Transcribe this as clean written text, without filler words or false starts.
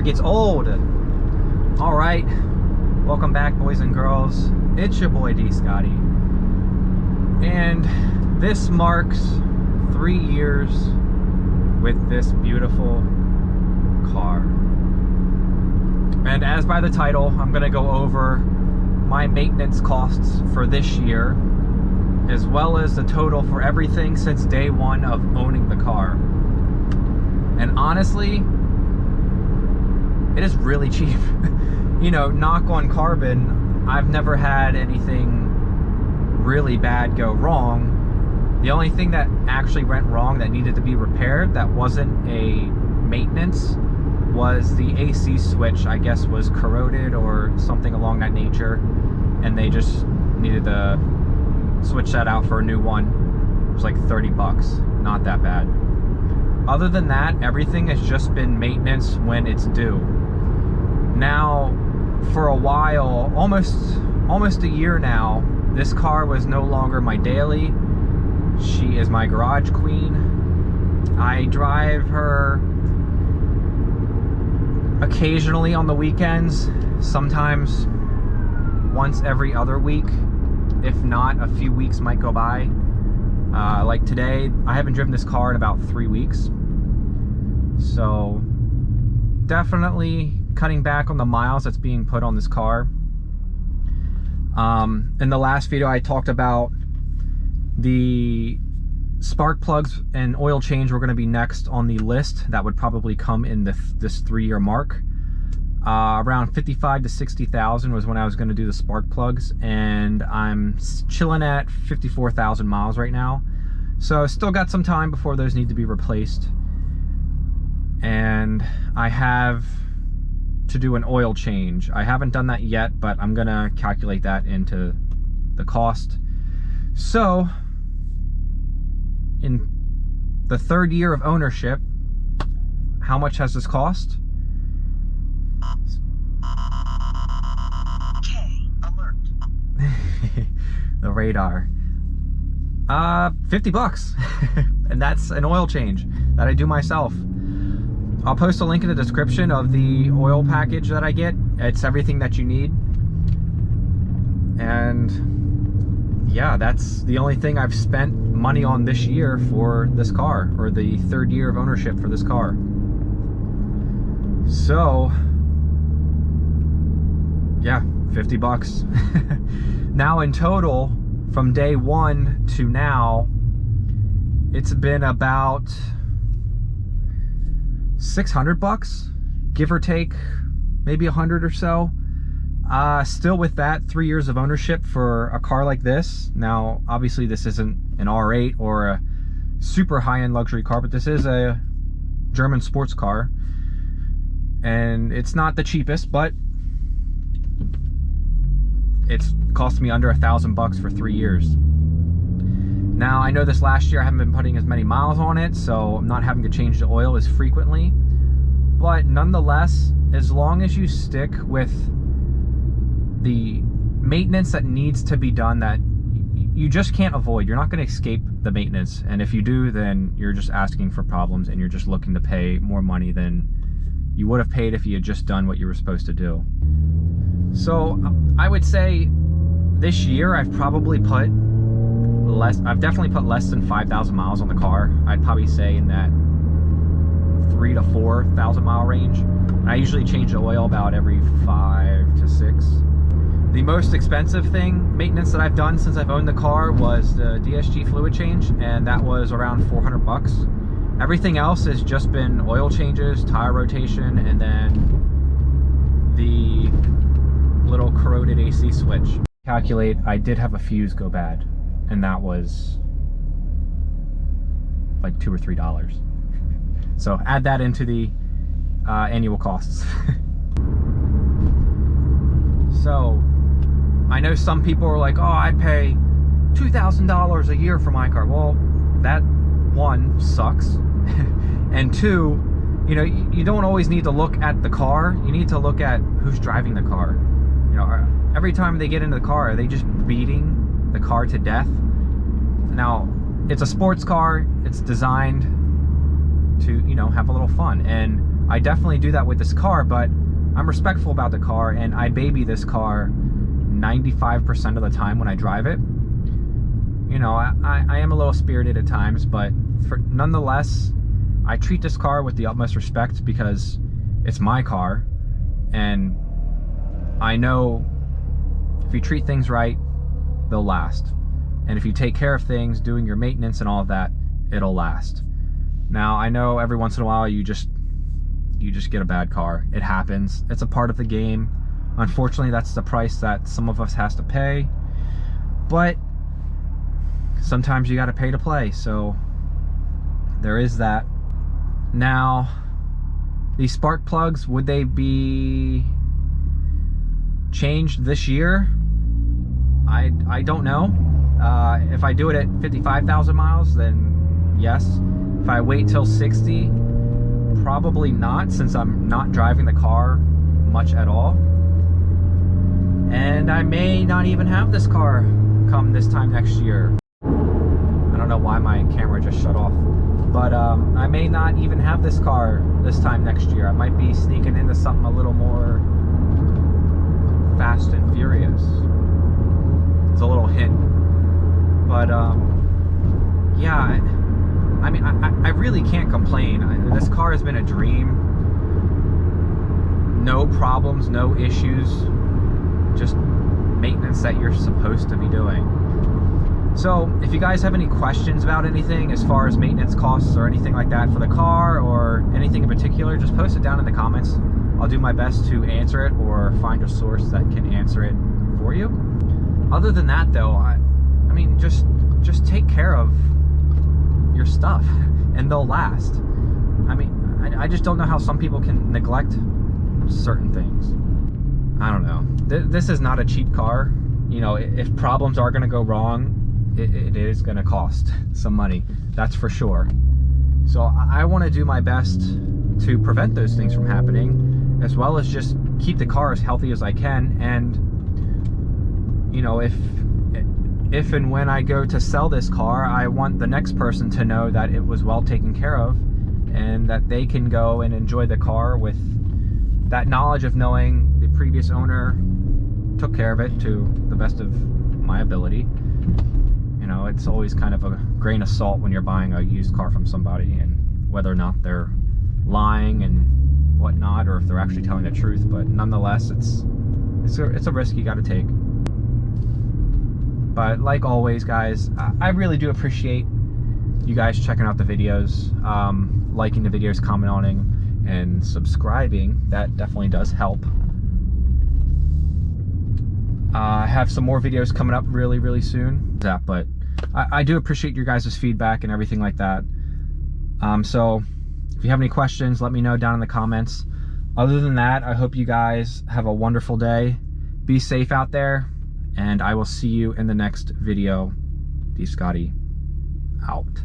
gets old. All right, welcome back, boys and girls. It's your boy D Scotty, and this marks 3 years with this beautiful car. And as by the title, I'm gonna go over my maintenance costs for this year, as well as the total for everything since day one of owning the car. And honestly, it is really cheap. You know, knock on carbon, I've never had anything really bad go wrong. The only thing that actually went wrong that needed to be repaired that wasn't a maintenance was the AC switch, I guess, was corroded or something along that nature, and they just needed to switch that out for a new one. It was like 30 bucks, not that bad. Other than that, everything has just been maintenance when it's due. Now, for a while, almost a year now, this car was no longer my daily. She is my garage queen. I drive her occasionally on the weekends, sometimes once every other week. If not, a few weeks might go by. Like today, I haven't driven this car in about 3 weeks. So definitely cutting back on the miles that's being put on this car. In the last video, I talked about the spark plugs and oil change were going to be next on the list. That would probably come in this 3-year mark. Around 55 to 60,000 was when I was going to do the spark plugs, and I'm chilling at 54,000 miles right now. So still got some time before those need to be replaced. And I have to do an oil change. I haven't done that yet, but I'm gonna calculate that into the cost. So in the 3rd year of ownership, how much has this cost? Okay, alert. The radar. 50 bucks. And that's an oil change that I do myself. I'll post a link in the description of the oil package that I get. It's everything that you need. And yeah, that's the only thing I've spent money on this year for this car, or the 3rd year of ownership for this car. So yeah, 50 bucks. Now in total, from day one to now, it's been about 600 bucks, give or take, maybe 100 or so. Still with that, 3 years of ownership for a car like this. Now, obviously this isn't an R8 or a super high-end luxury car, but this is a German sports car. And it's not the cheapest, but it's cost me under 1,000 bucks for 3 years. Now, I know this last year I haven't been putting as many miles on it, so I'm not having to change the oil as frequently. But nonetheless, as long as you stick with the maintenance that needs to be done, that you just can't avoid, you're not going to escape the maintenance. And if you do, then you're just asking for problems, and you're just looking to pay more money than you would have paid if you had just done what you were supposed to do. So I would say this year I've probably put I've definitely put less than 5,000 miles on the car. I'd probably say in that 3,000 to 4,000 mile range. And I usually change the oil about every 5 to 6. The most expensive thing, maintenance, that I've done since I've owned the car was the DSG fluid change, and that was around 400 bucks. Everything else has just been oil changes, tire rotation, and then the little corroded AC switch. Calculate, I did have a fuse go bad, and that was like $2 or $3. So add that into the annual costs. So I know some people are like, oh, I pay $2,000 a year for my car. Well, that one sucks. And two, you know, you don't always need to look at the car. You need to look at who's driving the car. You know, every time they get into the car, are they just beating the car to death? Now, it's a sports car. It's designed to, you know, have a little fun. And I definitely do that with this car, but I'm respectful about the car, and I baby this car 95% of the time when I drive it. You know, I am a little spirited at times, but nonetheless, I treat this car with the utmost respect because it's my car, and I know if you treat things right, they'll last. And if you take care of things, doing your maintenance and all of that, it'll last. Now, I know every once in a while you just get a bad car. It happens. It's a part of the game. Unfortunately, that's the price that some of us has to pay. But sometimes you got to pay to play. So there is that. Now, these spark plugs, would they be changed this year? I don't know. If I do it at 55,000 miles, then yes. If I wait till 60, probably not, since I'm not driving the car much at all. And I may not even have this car come this time next year. I don't know why my camera just shut off. But I may not even have this car this time next year. I might be sneaking into something a little more fast and furious. It's a little hint. But yeah, I mean, I really can't complain. This car has been a dream. No problems, no issues. Just maintenance that you're supposed to be doing. So if you guys have any questions about anything as far as maintenance costs or anything like that for the car or anything in particular, just post it down in the comments. I'll do my best to answer it or find a source that can answer it for you. Other than that though, I mean, just take care of your stuff and they'll last. I mean, I just don't know how some people can neglect certain things. I don't know. This is not a cheap car. You know, if problems are going to go wrong, it is going to cost some money. That's for sure. So I want to do my best to prevent those things from happening, as well as just keep the car as healthy as I can. And, you know, if and when I go to sell this car, I want the next person to know that it was well taken care of and that they can go and enjoy the car with that knowledge of knowing the previous owner took care of it to the best of my ability. You know, it's always kind of a grain of salt when you're buying a used car from somebody, and whether or not they're lying and whatnot, or if they're actually telling the truth. But nonetheless, it's a risk you got to take. But like always, guys, I really do appreciate you guys checking out the videos, liking the videos, commenting, and subscribing. That definitely does help. I have some more videos coming up really soon. But I do appreciate your guys' feedback and everything like that. So if you have any questions, let me know down in the comments. Other than that, I hope you guys have a wonderful day. Be safe out there, and I will see you in the next video. D Scotty out.